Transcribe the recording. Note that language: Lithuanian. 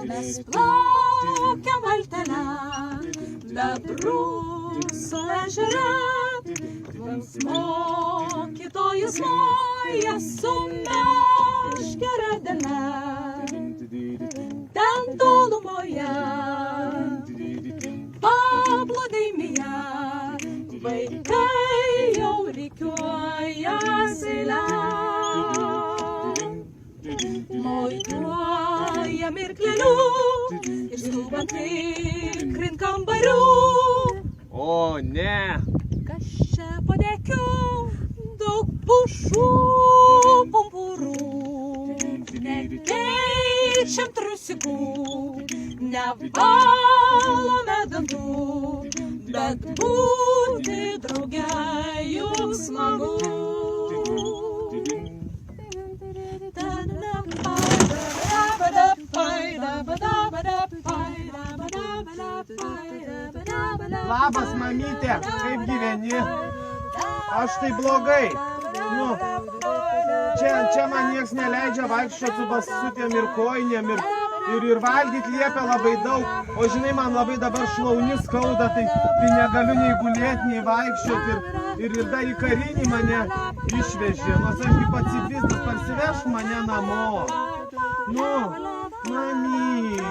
Mes plaukiam valtele, bebrusų ežere, mums mokytojas moja su meškere dele. Ten tolumoje, paplūdimyje, vaikai jau rikiuojasi eile. Mojuoja mirkleliu ir skubant tikrint kambarių. O, ne! Kas čia padėkiu, daug pušų, pumpurų. Nekeičiam trusikų, nevalome dantų, bet būti drauge juk smagu. Labas, mamytė, kaip gyveni? Aš tai blogai. Nu, čia man nieks neleidžia vaikščioti su basutėm ir kojinėm ir valgyti liepia labai daug. O žinai, man labai dabar šlaunis skauda, tai negaliu nei gulėti, nei vaikščioti. Ir dar į karinį mane išvežė. Nors aš kaip pacifistas, parsivešk mane namo. Nu, mamyt.